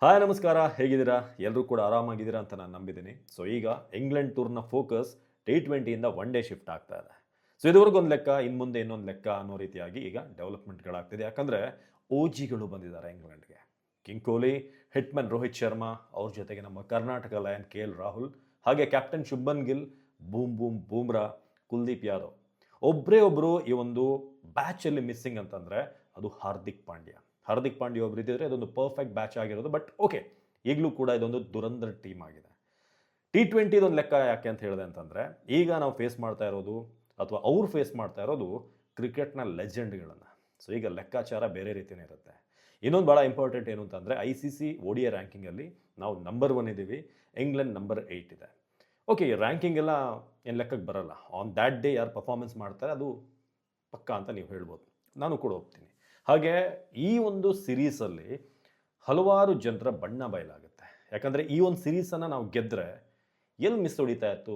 Hi ನಮಸ್ಕಾರ, ಹೇಗಿದ್ದೀರಾ? ಎಲ್ಲರೂ ಕೂಡ ಆರಾಮಾಗಿದ್ದೀರಾ ಅಂತ ನಾನು ನಂಬಿದ್ದೀನಿ. ಸೊ ಈಗ ಇಂಗ್ಲೆಂಡ್ ಟೂರ್ನ ಫೋಕಸ್ T20ಯಿಂದ ಒನ್ ಡೇ ಶಿಫ್ಟ್ ಆಗ್ತಾ ಇದೆ. ಸೊ ಇದುವರೆಗೂ ಒಂದು ಲೆಕ್ಕ, ಇನ್ನು ಮುಂದೆ ಇನ್ನೊಂದು ಲೆಕ್ಕ ಅನ್ನೋ ರೀತಿಯಾಗಿ ಈಗ ಡೆವಲಪ್ಮೆಂಟ್ಗಳಾಗ್ತಿದೆ. ಯಾಕಂದರೆ ಓಜಿಗಳು ಬಂದಿದ್ದಾರೆ ಇಂಗ್ಲೆಂಡ್ಗೆ. ಕಿಂಗ್ ಕೊಹ್ಲಿ, ಹಿಟ್ಮನ್ ರೋಹಿತ್ ಶರ್ಮಾ, ಅವ್ರ ಜೊತೆಗೆ ನಮ್ಮ ಕರ್ನಾಟಕ ಲಯನ್ KL ರಾಹುಲ್, ಹಾಗೆ ಕ್ಯಾಪ್ಟನ್ ಶುಭ್ಮನ್ ಗಿಲ್, ಬೂಮ್ರಾ, ಕುಲ್ದೀಪ್ ಯಾದವ್. ಒಬ್ಬರೇ ಒಬ್ಬರು ಈ ಒಂದು ಬ್ಯಾಚಲ್ಲಿ ಮಿಸ್ಸಿಂಗ್ ಅಂತಂದರೆ ಅದು ಹಾರ್ದಿಕ್ ಪಾಂಡ್ಯ ಒಬ್ರು ಇದ್ದಿದ್ರೆ ಅದೊಂದು ಪರ್ಫೆಕ್ಟ್ ಬ್ಯಾಚ್ ಆಗಿರೋದು. ಬಟ್ ಓಕೆ, ಈಗಲೂ ಕೂಡ ಇದೊಂದು ದುರಂಧರ್ ಟೀಮ್ ಆಗಿದೆ. T20 ಲೆಕ್ಕ ಯಾಕೆ ಅಂತ ಹೇಳಿದೆ ಅಂತಂದರೆ, ಈಗ ನಾವು ಫೇಸ್ ಮಾಡ್ತಾ ಇರೋದು ಅಥವಾ ಅವ್ರು ಫೇಸ್ ಮಾಡ್ತಾ ಇರೋದು ಕ್ರಿಕೆಟ್ನ ಲೆಜೆಂಡ್ಗಳನ್ನು. ಸೊ ಈಗ ಲೆಕ್ಕಾಚಾರ ಬೇರೆ ರೀತಿಯೇ ಇರುತ್ತೆ. ಇನ್ನೊಂದು ಭಾಳ ಇಂಪಾರ್ಟೆಂಟ್ ಏನು ಅಂತಂದರೆ, ICC ODI ರ್ಯಾಂಕಿಂಗಲ್ಲಿ ನಾವು ನಂಬರ್ 1 ಇದ್ದೀವಿ, ಇಂಗ್ಲೆಂಡ್ ನಂಬರ್ 8 ಇದೆ. ಓಕೆ, ಈ ರ್ಯಾಂಕಿಂಗ್ ಎಲ್ಲ ಏನು ಲೆಕ್ಕಕ್ಕೆ ಬರಲ್ಲ. ಆನ್ ದ್ಯಾಟ್ ಡೇ ಯಾರು ಪರ್ಫಾರ್ಮೆನ್ಸ್ ಮಾಡ್ತಾರೆ ಅದು ಪಕ್ಕಾ ಅಂತ ನೀವು ಹೇಳ್ಬೋದು. ನಾನು ಕೂಡ ಒಪ್ತೀನಿ. ಹಾಗೆ ಈ ಒಂದು ಸಿರೀಸಲ್ಲಿ ಹಲವಾರು ಜನರ ಬಣ್ಣ ಬಯಲಾಗುತ್ತೆ. ಯಾಕಂದರೆ ಈ ಒಂದು ಸಿರೀಸನ್ನು ನಾವು ಗೆದ್ದರೆ ಎಲ್ಲಿ ಮಿಸ್ ಹೊಡಿತಾ ಇತ್ತು,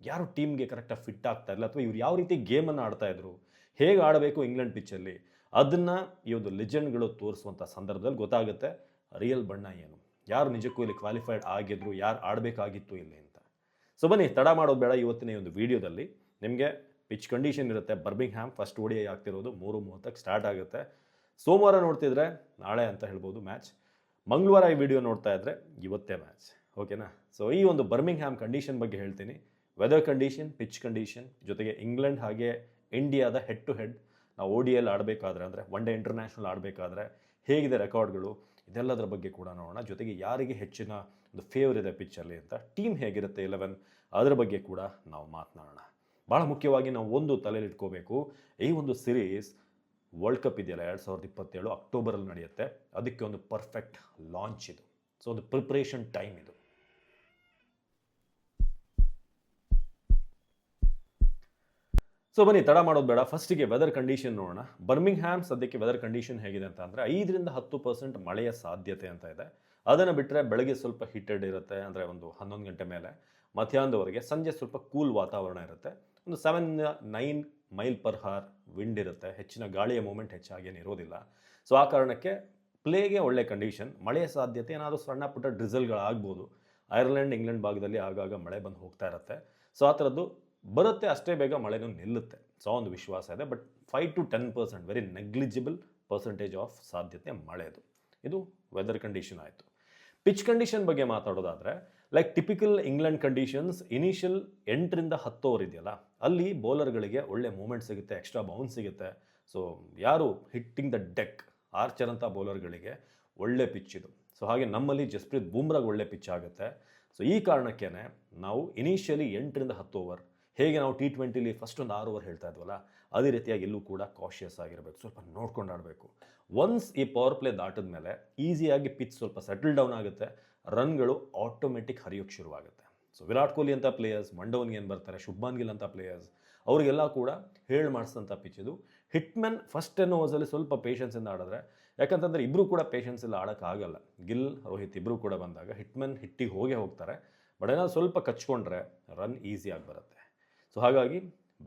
ಯಾರು ಟೀಮ್ಗೆ ಕರೆಕ್ಟಾಗಿ ಫಿಟ್ ಆಗ್ತಾ ಇಲ್ಲ, ಅಥವಾ ಇವ್ರು ಯಾವ ರೀತಿ ಗೇಮನ್ನು ಆಡ್ತಾಯಿದ್ರು, ಹೇಗೆ ಆಡಬೇಕು ಇಂಗ್ಲೆಂಡ್ ಪಿಚ್ಚಲ್ಲಿ, ಅದನ್ನು ಈ ಒಂದು ಲೆಜೆಂಡ್ಗಳು ತೋರಿಸುವಂಥ ಸಂದರ್ಭದಲ್ಲಿ ಗೊತ್ತಾಗುತ್ತೆ ರಿಯಲ್ ಬಣ್ಣ ಏನು, ಯಾರು ನಿಜಕ್ಕೂ ಇಲ್ಲಿ ಕ್ವಾಲಿಫೈಡ್ ಆಗಿದ್ರು, ಯಾರು ಆಡಬೇಕಾಗಿತ್ತು ಇಲ್ಲಿ ಅಂತ. ಸೊ ಬನ್ನಿ, ತಡ ಮಾಡೋದು ಬೇಡ. ಇವತ್ತಿನ ಈ ಒಂದು ವಿಡಿಯೋದಲ್ಲಿ ನಿಮಗೆ ಪಿಚ್ ಕಂಡೀಷನ್ ಇರುತ್ತೆ. ಬರ್ಮಿಂಗ್ಹ್ಯಾಮ್ ಫಸ್ಟ್ ODI ಆಗ್ತಿರೋದು 3:30ಕ್ಕೆ ಸ್ಟಾರ್ಟ್ ಆಗುತ್ತೆ. ಸೋಮವಾರ ನೋಡ್ತಿದ್ರೆ ನಾಳೆ ಅಂತ ಹೇಳ್ಬೋದು ಮ್ಯಾಚ್. ಮಂಗಳವಾರ ಈ ವಿಡಿಯೋ ನೋಡ್ತಾ ಇದ್ದರೆ ಇವತ್ತೇ ಮ್ಯಾಚ್. ಓಕೆನಾ? ಸೊ ಈ ಒಂದು ಬರ್ಮಿಂಗ್ಹ್ಯಾಮ್ ಕಂಡೀಷನ್ ಬಗ್ಗೆ ಹೇಳ್ತೀನಿ. ವೆದರ್ ಕಂಡೀಷನ್, ಪಿಚ್ ಕಂಡೀಷನ್, ಜೊತೆಗೆ ಇಂಗ್ಲೆಂಡ್ ಹಾಗೆ ಇಂಡಿಯಾದ ಹೆಡ್ ಟು ಹೆಡ್ ನಾವು ODI ಆಡಬೇಕಾದ್ರೆ, ಅಂದರೆ ಒನ್ ಡೇ ಇಂಟರ್ನ್ಯಾಷನಲ್ ಆಡಬೇಕಾದ್ರೆ ಹೇಗಿದೆ ರೆಕಾರ್ಡ್ಗಳು, ಇದೆಲ್ಲದರ ಬಗ್ಗೆ ಕೂಡ ನೋಡೋಣ. ಜೊತೆಗೆ ಯಾರಿಗೆ ಹೆಚ್ಚಿನ ಒಂದು ಫೇವರ್ ಇದೆ ಪಿಚ್ಚಲ್ಲಿ ಅಂತ, ಟೀಮ್ ಹೇಗಿರುತ್ತೆ 11, ಅದರ ಬಗ್ಗೆ ಕೂಡ ನಾವು ಮಾತನಾಡೋಣ. ಭಾಳ ಮುಖ್ಯವಾಗಿ ನಾವು ಒಂದು ತಲೆಯಲ್ಲಿ ಇಟ್ಕೋಬೇಕು, ಈ ಒಂದು ಸಿರೀಸ್ ವರ್ಲ್ಡ್ ಕಪ್ ಇದೆಯಲ್ಲ 2027 ಅಕ್ಟೋಬರಲ್ಲಿ ನಡೆಯುತ್ತೆ. ಅದಕ್ಕೆ ಒಂದು ಪರ್ಫೆಕ್ಟ್ ಲಾಂಚ್ ಇದು. ಸೊ ಒಂದು ಪ್ರಿಪ್ರೇಷನ್ ಟೈಮ್ ಇದು. ಸೊ ಬನ್ನಿ, ತಡ ಮಾಡೋದು ಬೇಡ. ಫಸ್ಟಿಗೆ ವೆದರ್ ಕಂಡೀಷನ್ ನೋಡೋಣ. ಬರ್ಮಿಂಗ್ಹ್ಯಾಮ್ ಸದ್ಯಕ್ಕೆ ವೆದರ್ ಕಂಡೀಷನ್ ಹೇಗಿದೆ ಅಂತ ಅಂದರೆ 5-10% ಮಳೆಯ ಸಾಧ್ಯತೆ ಅಂತ ಇದೆ. ಅದನ್ನು ಬಿಟ್ಟರೆ ಬೆಳಗ್ಗೆ ಸ್ವಲ್ಪ ಹೀಟೆಡ್ ಇರುತ್ತೆ, ಅಂದರೆ ಒಂದು 11 ಗಂಟೆ ಮೇಲೆ ಮಧ್ಯಾಹ್ನದವರೆಗೆ. ಸಂಜೆ ಸ್ವಲ್ಪ ಕೂಲ್ ವಾತಾವರಣ ಇರುತ್ತೆ. ಒಂದು 7-9 ಮೈಲ್ ಪರ್ ಹಾರ್ ವಿಂಡ್ ಇರುತ್ತೆ. ಹೆಚ್ಚಿನ ಗಾಳಿಯ ಮೂಮೆಂಟ್ ಹೆಚ್ಚಾಗೇನು ಇರೋದಿಲ್ಲ. ಸೊ ಆ ಕಾರಣಕ್ಕೆ ಪ್ಲೇಗೆ ಒಳ್ಳೆ ಕಂಡೀಷನ್. ಮಳೆಯ ಸಾಧ್ಯತೆ ಏನಾದರೂ ಸಣ್ಣ ಪುಟ್ಟ ಡ್ರಿಸಲ್ಗಳಾಗ್ಬೋದು. ಐರ್ಲೆಂಡ್, ಇಂಗ್ಲೆಂಡ್ ಭಾಗದಲ್ಲಿ ಆಗಾಗ ಮಳೆ ಬಂದು ಹೋಗ್ತಾ ಇರುತ್ತೆ. ಸೊ ಆ ಥರದ್ದು ಬರುತ್ತೆ, ಅಷ್ಟೇ ಬೇಗ ಮಳೆನೂ ನಿಲ್ಲುತ್ತೆ. ಸೊ ಒಂದು ವಿಶ್ವಾಸ ಇದೆ. But 5-10% very negligible percentage of ಸಾಧ್ಯತೆ ಮಳೆದು. ಇದು ವೆದರ್ ಕಂಡೀಷನ್ ಆಯಿತು. ಪಿಚ್ ಕಂಡೀಷನ್ ಬಗ್ಗೆ ಮಾತಾಡೋದಾದರೆ, like typical England conditions, initial 8-10 over ಇದೆಯಲ್ಲ, ಅಲ್ಲಿ ಬೌಲರ್ಗಳಿಗೆ ಒಳ್ಳೆ ಮೂಮೆಂಟ್ ಸಿಗುತ್ತೆ, ಎಕ್ಸ್ಟ್ರಾ ಬೌನ್ಸ್ ಸಿಗುತ್ತೆ. ಸೊ ಯಾರು ಹಿಟ್ಟಿಂಗ್ ದ ಡೆಕ್, ಆರ್ಚರ್ ಅಂತ ಬೌಲರ್ಗಳಿಗೆ ಒಳ್ಳೆ ಪಿಚ್ ಇದು. ಸೊ ಹಾಗೆ ನಮ್ಮಲ್ಲಿ ಜಸ್ಪ್ರೀತ್ ಬೂಮ್ರಾಗೆ ಒಳ್ಳೆ ಪಿಚ್ ಆಗುತ್ತೆ. ಸೊ ಈ ಕಾರಣಕ್ಕೇ ನಾವು ಇನಿಷಿಯಲಿ 8-10 ಓವರ್, ಹೇಗೆ ನಾವು T20ಲಿ ಫಸ್ಟ್ ಒಂದು 6 ಓವರ್ ಹೇಳ್ತಾ ಇದ್ವಲ್ಲ, ಅದೇ ರೀತಿಯಾಗಿ ಎಲ್ಲೂ ಕೂಡ ಕಾಷಿಯಸ್ ಆಗಿರಬೇಕು, ಸ್ವಲ್ಪ ನೋಡ್ಕೊಂಡು ಆಡಬೇಕು. ಒನ್ಸ್ ಈ ಪವರ್ ಪ್ಲೇ ದಾಟಿದ ಮೇಲೆ ಈಸಿಯಾಗಿ ಪಿಚ್ ಸ್ವಲ್ಪ ಸೆಟಲ್ ಡೌನ್ ಆಗುತ್ತೆ, ರನ್ಗಳು ಆಟೋಮೆಟಿಕ್ ಹರಿಯೋಕ್ಕೆ ಶುರುವಾಗುತ್ತೆ. ಸೊ ವಿರಾಟ್ ಕೊಹ್ಲಿ ಅಂತ ಪ್ಲೇಯರ್ಸ್, ಮಂಡವನ್ಗೆ ಏನು ಬರ್ತಾರೆ, ಶುಭ್ಮನ್ ಗಿಲ್ ಅಂತ ಪ್ಲೇಯರ್ಸ್, ಅವರಿಗೆಲ್ಲ ಕೂಡ ಹೇಳಿ ಮಾಡಿಸಿದಂಥ ಪಿಚ್ ಇದು. ಹಿಟ್ಮೆನ್ ಫಸ್ಟ್ 10 ಓವರ್ಸಲ್ಲಿ ಸ್ವಲ್ಪ ಪೇಷನ್ಸಿಂದ ಆಡಿದ್ರೆ, ಯಾಕಂತಂದರೆ ಇಬ್ಬರು ಕೂಡ ಪೇಷನ್ಸಿಲ್ಲ ಆಡೋಕ್ಕಾಗಲ್ಲ. ಗಿಲ್, ರೋಹಿತ್ ಇಬ್ಬರು ಕೂಡ ಬಂದಾಗ ಹಿಟ್ಮೆನ್ ಹಿಟ್ಟಿಗೆ ಹೋಗ್ತಾರೆ. ಬಟ್ ಏನಾದ್ರು ಸ್ವಲ್ಪ ಕಚ್ಕೊಂಡ್ರೆ ರನ್ ಈಸಿಯಾಗಿ ಬರುತ್ತೆ. ಸೊ ಹಾಗಾಗಿ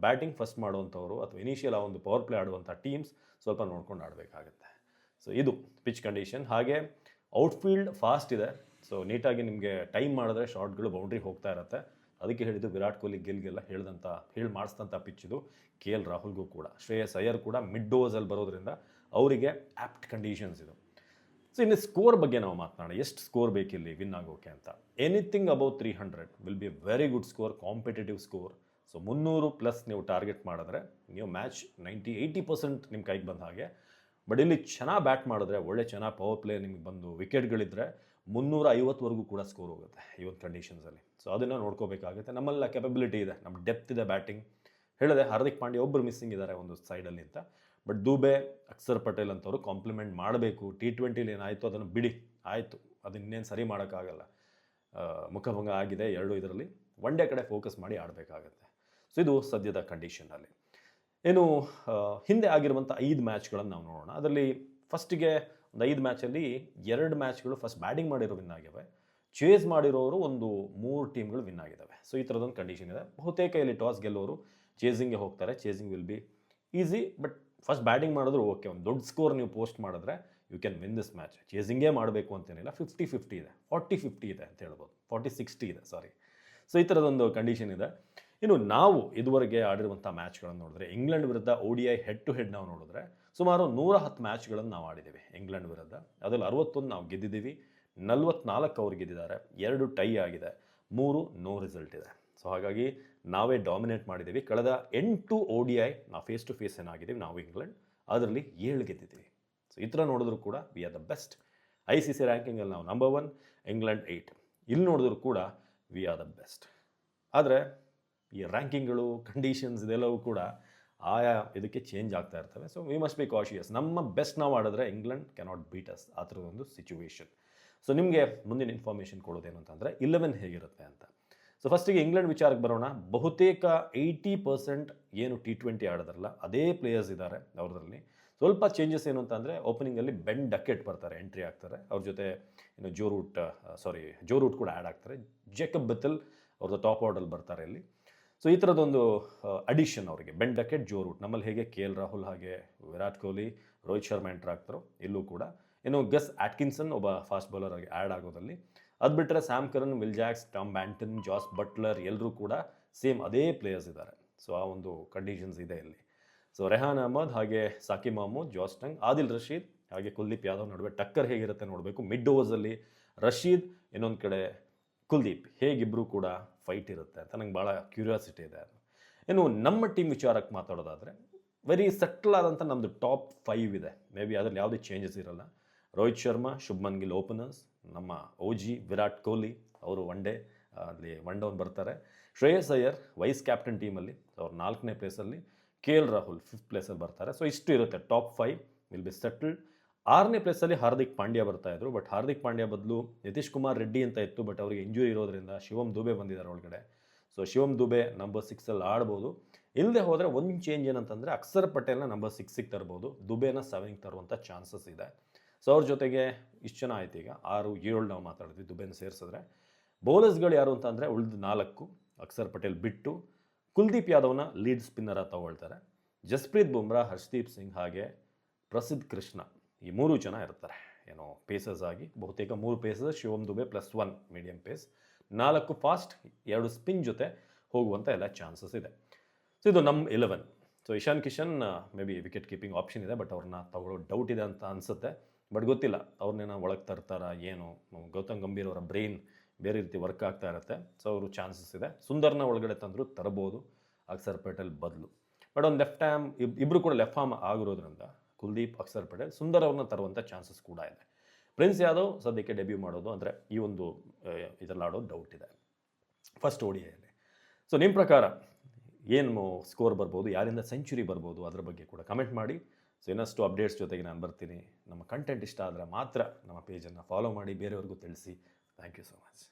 ಬ್ಯಾಟಿಂಗ್ ಫಸ್ಟ್ ಮಾಡುವಂಥವ್ರು ಅಥವಾ ಇನಿಷಿಯಲ್ ಆ ಒಂದು ಪವರ್ ಪ್ಲೇ ಆಡುವಂಥ ಟೀಮ್ಸ್ ಸ್ವಲ್ಪ ನೋಡ್ಕೊಂಡು ಆಡಬೇಕಾಗುತ್ತೆ. ಸೊ ಇದು ಪಿಚ್ ಕಂಡೀಷನ್. ಹಾಗೆ ಔಟ್ಫೀಲ್ಡ್ ಫಾಸ್ಟ್ ಇದೆ. ಸೊ ನೀಟಾಗಿ ನಿಮಗೆ ಟೈಮ್ ಮಾಡಿದ್ರೆ ಶಾಟ್ಗಳು ಬೌಂಡ್ರಿ ಹೋಗ್ತಾ ಇರುತ್ತೆ. ಅದಕ್ಕೆ ಹೇಳಿದ್ದು ವಿರಾಟ್ ಕೊಹ್ಲಿ, ಗಿಲ್ಗೆಲ್ಲ ಹೇಳಿ ಮಾಡಿಸಿದಂಥ ಪಿಚ್ ಇದು. KL ರಾಹುಲ್ಗೂ ಕೂಡ, ಶ್ರೇಯಸ್ ಅಯ್ಯರ್ ಕೂಡ ಮಿಡ್ ಓವರ್ಸಲ್ಲಿ ಬರೋದ್ರಿಂದ ಅವರಿಗೆ ಆ್ಯಪ್ಟ್ ಕಂಡೀಷನ್ಸ್ ಇದು. ಸೊ ಇನ್ನು ಸ್ಕೋರ್ ಬಗ್ಗೆ ನಾವು ಮಾತನಾಡೋಣ. ಎಷ್ಟು ಸ್ಕೋರ್ ಬೇಕಿಲ್ಲಿ ವಿನ್ ಆಗೋಕೆ ಅಂತ. Anything above 300 will be very good score, competitive score. So 300+ ನೀವು ಟಾರ್ಗೆಟ್ ಮಾಡಿದ್ರೆ ನೀವು ಮ್ಯಾಚ್ 90-80% ನಿಮ್ಮ ಕೈಗೆ ಬಂದ ಹಾಗೆ. ಬಟ್ ಇಲ್ಲಿ ಚೆನ್ನಾಗಿ ಬ್ಯಾಟ್ ಮಾಡಿದ್ರೆ, ಚೆನ್ನಾಗಿ ಪವರ್ ಪ್ಲೇ ನಿಮಗೆ ಬಂದು ವಿಕೆಟ್ಗಳಿದ್ರೆ 350ವರೆಗೂ ಕೂಡ ಸ್ಕೋರ್ ಹೋಗುತ್ತೆ ಈ ಒಂದು ಕಂಡೀಷನ್ಸಲ್ಲಿ. ಸೊ ಅದನ್ನು ನೋಡ್ಕೋಬೇಕಾಗುತ್ತೆ. ನಮ್ಮಲ್ಲ ಕೆಪಬಿಲಿಟಿ ಇದೆ, ನಮ್ಮ ಡೆಪ್ತ್ ಇದೆ ಬ್ಯಾಟಿಂಗ್. ಹೇಳಿದೆ ಹಾರ್ದಿಕ್ ಪಾಂಡ್ಯ ಒಬ್ಬರು ಮಿಸ್ಸಿಂಗ್ ಇದ್ದಾರೆ ಒಂದು ಸೈಡಲ್ಲಿ ಅಂತ. ಬಟ್ ದುಬೆ, ಅಕ್ಷರ್ ಪಟೇಲ್ ಅಂತವರು ಕಾಂಪ್ಲಿಮೆಂಟ್ ಮಾಡಬೇಕು. T20ಲಿ ಏನಾಯಿತು ಅದನ್ನು ಬಿಡಿ, ಆಯಿತು, ಅದನ್ನೇನು ಸರಿ ಮಾಡೋಕ್ಕಾಗಲ್ಲ. ಮುಖಭಂಗ ಆಗಿದೆ 2 ಇದರಲ್ಲಿ. ಒನ್ ಡೇ ಕಡೆ ಫೋಕಸ್ ಮಾಡಿ ಆಡಬೇಕಾಗತ್ತೆ. ಸೊ ಇದು ಸದ್ಯದ ಕಂಡೀಷನಲ್ಲಿ. ಏನು ಹಿಂದೆ ಆಗಿರುವಂಥ 5 ಮ್ಯಾಚ್ಗಳನ್ನು ನಾವು ನೋಡೋಣ. ಅದರಲ್ಲಿ ಫಸ್ಟಿಗೆ ಒಂದು 5 ಮ್ಯಾಚಲ್ಲಿ 2 ಮ್ಯಾಚ್ಗಳು ಫಸ್ಟ್ ಬ್ಯಾಟಿಂಗ್ ಮಾಡಿರೋ ವಿನ್ ಆಗಿವೆ. ಚೇಸ್ ಮಾಡಿರೋರು ಒಂದು 3 ಟೀಮ್ಗಳು ವಿನ್ ಆಗಿದ್ದಾವೆ. ಸೊ ಈ ಥರದೊಂದು ಕಂಡೀಷನ್ ಇದೆ. ಬಹುತೇಕ ಇಲ್ಲಿ ಟಾಸ್ ಗೆಲ್ಲೋರು ಚೇಸಿಂಗ್ಗೆ ಹೋಗ್ತಾರೆ. Chasing will be easy. But first batting ಮಾಡಿದ್ರು ಓಕೆ, ಒಂದು ದೊಡ್ಡ ಸ್ಕೋರ್ ನೀವು ಪೋಸ್ಟ್ ಮಾಡಿದ್ರೆ you can win this match. ಚೇಸಿಂಗೇ ಮಾಡಬೇಕು ಅಂತೇನಿಲ್ಲ, 50-50 ಇದೆ, 40-50 ಇದೆ ಅಂತ ಹೇಳ್ಬೋದು, 40-60 ಇದೆ ಸಾರಿ. ಸೊ ಈ ಥರದೊಂದು ಕಂಡೀಷನ್ ಇದೆ. ಇನ್ನು ನಾವು ಇದುವರೆಗೆ ಆಡಿರುವಂಥ ಮ್ಯಾಚ್ಗಳನ್ನು ನೋಡಿದ್ರೆ, ಇಂಗ್ಲೆಂಡ್ ವಿರುದ್ಧ ODI ಹೆಡ್ ಟು ಹೆಡ್ ನಾವು ನೋಡಿದ್ರೆ ಸುಮಾರು 110 ಮ್ಯಾಚ್ಗಳನ್ನು ನಾವು ಆಡಿದ್ದೀವಿ ಇಂಗ್ಲೆಂಡ್ ವಿರುದ್ಧ. ಅದರಲ್ಲಿ 61 ನಾವು ಗೆದ್ದಿದ್ದೀವಿ, 44 ಅವ್ರು ಗೆದ್ದಿದ್ದಾರೆ, 2 ಟೈ ಆಗಿದೆ, 3 ನೋ ರಿಸಲ್ಟ್ ಇದೆ. ಸೊ ಹಾಗಾಗಿ ನಾವೇ ಡಾಮಿನೇಟ್ ಮಾಡಿದ್ದೀವಿ. ಕಳೆದ 8 ODI ನಾವು ಫೇಸ್ ಟು ಫೇಸ್ ಏನಾಗಿದ್ದೀವಿ ನಾವು ಇಂಗ್ಲೆಂಡ್, ಅದರಲ್ಲಿ 7 ಗೆದ್ದಿದ್ದೀವಿ. ಸೊ ಈ ಥರ ನೋಡಿದ್ರು ಕೂಡ we are the best. ICC ರ್ಯಾಂಕಿಂಗಲ್ಲಿ ನಾವು ನಂಬರ್ 1, ಇಂಗ್ಲೆಂಡ್ 8. ಇಲ್ಲಿ ನೋಡಿದ್ರು ಕೂಡ ವಿ ಆರ್ ದ ಬೆಸ್ಟ್. ಆದರೆ ಈ ರ್ಯಾಂಕಿಂಗ್ಗಳು, ಕಂಡೀಷನ್ಸ್ ಇದೆಲ್ಲವೂ ಕೂಡ ಆಯಾ ಇದಕ್ಕೆ ಚೇಂಜ್ ಆಗ್ತಾ ಇರ್ತವೆ. So we must be cautious. ನಮ್ಮ ಬೆಸ್ಟ್ ನಾವು ಆಡಿದ್ರೆ ಇಂಗ್ಲೆಂಡ್ ಕ್ಯಾನಾಟ್ ಬೀಟ್ ಅಸ್, ಆ ಥರದೊಂದು ಸಿಚುವೇಶನ್. ಸೊ ನಿಮಗೆ ಮುಂದಿನ ಇನ್ಫಾರ್ಮೇಷನ್ ಕೊಡೋದೇನು ಅಂತಂದರೆ 11 ಹೇಗಿರುತ್ತೆ ಅಂತ. ಸೊ ಫಸ್ಟಿಗೆ ಇಂಗ್ಲೆಂಡ್ ವಿಚಾರಕ್ಕೆ ಬರೋಣ. ಬಹುತೇಕ 80% ಏನು T20 ಆಡೋದ್ರಲ್ಲ ಅದೇ ಪ್ಲೇಯರ್ಸ್ ಇದ್ದಾರೆ ಅವ್ರದ್ರಲ್ಲಿ. ಸ್ವಲ್ಪ ಚೇಂಜಸ್ ಏನು ಅಂತಂದರೆ, ಓಪನಿಂಗಲ್ಲಿ ಬೆನ್ ಡಕೆಟ್ ಬರ್ತಾರೆ, ಎಂಟ್ರಿ ಆಗ್ತಾರೆ. ಅವ್ರ ಜೊತೆ ಇನ್ನು ಜೋ ರೂಟ್ ಕೂಡ ಆ್ಯಡ್ ಆಗ್ತಾರೆ. ಜೇಕಬ್ ಬೆಥೆಲ್ ಅವ್ರದ್ದು ಟಾಪ್ ಆರ್ಡಲ್ಲಿ ಬರ್ತಾರೆ ಇಲ್ಲಿ. ಸೊ ಈ ಥರದೊಂದು ಅಡಿಷನ್ ಅವರಿಗೆ, ಬೆನ್ ಡಕೆಟ್, ಜೋ ರೂಟ್. ನಮ್ಮಲ್ಲಿ ಹೇಗೆ KL ರಾಹುಲ್, ಹಾಗೆ ವಿರಾಟ್ ಕೊಹ್ಲಿ, ರೋಹಿತ್ ಶರ್ಮಾ ಎಂಟ್ರ್ ಆಗ್ತಾರೋ ಇಲ್ಲೂ ಕೂಡ. ಇನ್ನು ಗಸ್ ಆಟ್ಕಿನ್ಸನ್ ಒಬ್ಬ ಫಾಸ್ಟ್ ಬೌಲರ್ ಆಗಿ ಆ್ಯಡ್ ಆಗೋದಲ್ಲಿ. ಅದು ಬಿಟ್ಟರೆ Sam Curran, Will Jacks, Tom Banton, Jos Buttler ಎಲ್ಲರೂ ಕೂಡ ಸೇಮ್ ಅದೇ ಪ್ಲೇಯರ್ಸ್ ಇದ್ದಾರೆ. ಸೊ ಆ ಒಂದು ಕಂಡೀಷನ್ಸ್ ಇದೆ ಇಲ್ಲಿ. ಸೊ ರೆಹಾನ್ ಅಹ್ಮದ್, ಹಾಗೆ ಸಾಕಿಬ್ ಮಹಮೂದ್, ಜಾಸ್ಟಂಗ್, ಆದಿಲ್ ರಶೀದ್, ಹಾಗೆ ಕುಲ್ದೀಪ್ ಯಾದವ್ ನಡುವೆ ಟಕ್ಕರ್ ಹೇಗಿರುತ್ತೆ ನೋಡಬೇಕು. ಮಿಡ್ ಓವರ್ಸಲ್ಲಿ ರಶೀದ್, ಇನ್ನೊಂದು ಕಡೆ ಕುಲ್ದೀಪ್, ಹೇಗಿಬ್ಬರು ಕೂಡ ಫೈಟ್ ಇರುತ್ತೆ ಅಂತ ನಂಗೆ ಭಾಳ ಕ್ಯೂರಿಯಾಸಿಟಿ ಇದೆ. ಇನ್ನು ನಮ್ಮ ಟೀಮ್ ವಿಚಾರಕ್ಕೆ ಮಾತಾಡೋದಾದರೆ ವೆರಿ ಸೆಟ್ಲ್ ಆದಂಥ ನಮ್ಮದು ಟಾಪ್ 5 ಇದೆ. ಮೇ ಬಿ ಅದರಲ್ಲಿ ಯಾವುದೇ ಚೇಂಜಸ್ ಇರಲ್ಲ. ರೋಹಿತ್ ಶರ್ಮಾ, ಶುಭ್ಮನ್ ಗಿಲ್ ಓಪನರ್ಸ್, ನಮ್ಮ OG ವಿರಾಟ್ ಕೊಹ್ಲಿ ಅವರು ಒನ್ ಡೌನ್ ಬರ್ತಾರೆ. ಶ್ರೇಯಸ್ ಅಯ್ಯರ್ ವೈಸ್ ಕ್ಯಾಪ್ಟನ್ ಟೀಮಲ್ಲಿ ಅವ್ರು 4ನೇ ಪ್ಲೇಸಲ್ಲಿ, KL ರಾಹುಲ್ 5th ಪ್ಲೇಸಲ್ಲಿ ಬರ್ತಾರೆ. ಸೊ ಇಷ್ಟು ಇರುತ್ತೆ, ಟಾಪ್ 5 ವಿಲ್ ಬಿ ಸೆಟಲ್ಡ್. 6ನೇ ಪ್ಲೇಸಲ್ಲಿ ಹಾರ್ದಿಕ್ ಪಾಂಡ್ಯ ಬರ್ತಾಯಿದ್ರು, ಬಟ್ ಹಾರ್ದಿಕ್ ಪಾಂಡ್ಯ ಬದಲು ನಿತೀಶ್ ಕುಮಾರ್ ರೆಡ್ಡಿ ಅಂತ ಇತ್ತು, ಬಟ್ ಅವರಿಗೆ ಇಂಜುರಿ ಇರೋದ್ರಿಂದ ಶಿವಮ್ ದುಬೆ ಬಂದಿದ್ದಾರೆ ಒಳಗಡೆ. ಸೊ ಶಿವಮ್ ದುಬೆ ನಂಬರ್ 6ಅಲ್ಲಿ ಆಡ್ಬೋದು. ಇಲ್ಲದೆ ಹೋದರೆ ಒಂದು ಚೇಂಜ್ ಏನಂತಂದರೆ ಅಕ್ಷರ್ ಪಟೇಲ್ನ ನಂಬರ್ 6ಗೆ ತರ್ಬೋದು, ದುಬೆನ 7ಗೆ ತರುವಂಥ ಚಾನ್ಸಸ್ ಇದೆ. ಸೊ ಅವ್ರ ಜೊತೆಗೆ ಇಷ್ಟು ಜನ ಆಯ್ತು. ಈಗ 6-7 ನಾವು ಮಾತಾಡಿದ್ವಿ ದುಬೆನ ಸೇರಿಸಿದ್ರೆ. ಬೌಲರ್ಸ್ಗಳು ಯಾರು ಅಂತ ಅಂದರೆ ಉಳಿದು 4, ಅಕ್ಷರ್ ಪಟೇಲ್ ಬಿಟ್ಟು ಕುಲ್ದೀಪ್ ಯಾದವ್ನ ಲೀಡ್ ಸ್ಪಿನ್ನರ ತಗೊಳ್ತಾರೆ. ಜಸ್ಪ್ರೀತ್ ಬುಮ್ರಾ, ಹರ್ಷದೀಪ್ ಸಿಂಗ್, ಹಾಗೆ ಪ್ರಸಿದ್ಧ್ ಕೃಷ್ಣ, ಈ 3 ಜನ ಇರ್ತಾರೆ ಏನೋ ಪೇಸರ್ಸ್ ಆಗಿ. ಬಹುತೇಕ 3 pacers, Shivam Dube +1 medium pace, 4 fast, 2 spin ಜೊತೆ ಹೋಗುವಂಥ ಎಲ್ಲ ಚಾನ್ಸಸ್ ಇದೆ. ಸೊ ಇದು ನಮ್ಮ 11. So Ishan Kishan maybe wicket keeping option ಇದೆ, ಬಟ್ ಅವ್ರನ್ನ ತಗೊಳ್ಳೋ ಡೌಟ್ ಇದೆ ಅಂತ ಅನಿಸುತ್ತೆ. ಬಟ್ ಗೊತ್ತಿಲ್ಲ ಅವ್ರನ್ನೇನೋ ಒಳಗೆ ತರ್ತಾರ ಏನು. ಗೌತಮ್ ಗಂಭೀರ್ ಅವರ ಬ್ರೈನ್ ಬೇರೆ ರೀತಿ ವರ್ಕ್ ಆಗ್ತಾ ಇರುತ್ತೆ. ಸೊ ಅವರು ಚಾನ್ಸಸ್ ಇದೆ. ಸುಂದರ್ನ ಒಳಗಡೆ ತಂದರೂ ತರಬಹುದು ಅಕ್ಷರ್ ಪಟೇಲ್ ಬದಲು. ಬಟ್ ಒಂದು ಲೆಫ್ಟ್ ಆರ್ಮ್, ಇಬ್ಬರು ಕೂಡ ಲೆಫ್ಟ್ ಆರ್ಮ್ ಆಗಿರೋದ್ರಿಂದ ಕುಲ್ದೀಪ್, ಅಕ್ಷರ್ ಪಟೇಲ್, ಸುಂದರ್ ಅವ್ರನ್ನ ತರುವಂಥ ಚಾನ್ಸಸ್ ಕೂಡ ಇದೆ. ಪ್ರಿನ್ಸ್ ಯಾದವ್ ಸದ್ಯಕ್ಕೆ ಡೆಬ್ಯೂ ಮಾಡೋದು, ಅಂದರೆ ಈ ಒಂದು ಇದರಲ್ಲಿ ಆಡೋದು ಡೌಟ್ ಇದೆ ಫಸ್ಟ್ ODIಯಲ್ಲಿ. ಸೊ ನಿಮ್ಮ ಪ್ರಕಾರ ಏನು ಸ್ಕೋರ್ ಬರ್ಬೋದು, ಯಾರಿಂದ ಸೆಂಚುರಿ ಬರ್ಬೋದು, ಅದರ ಬಗ್ಗೆ ಕೂಡ ಕಮೆಂಟ್ ಮಾಡಿ. ಸೊ ಇನ್ನಷ್ಟು ಅಪ್ಡೇಟ್ಸ್ ಜೊತೆಗೆ ನಾನು ಬರ್ತೀನಿ. ನಮ್ಮ ಕಂಟೆಂಟ್ ಇಷ್ಟ ಆದರೆ ಮಾತ್ರ ನಮ್ಮ ಪೇಜನ್ನು ಫಾಲೋ ಮಾಡಿ, ಬೇರೆಯವ್ರಿಗೂ ತಿಳಿಸಿ. Thank you so much.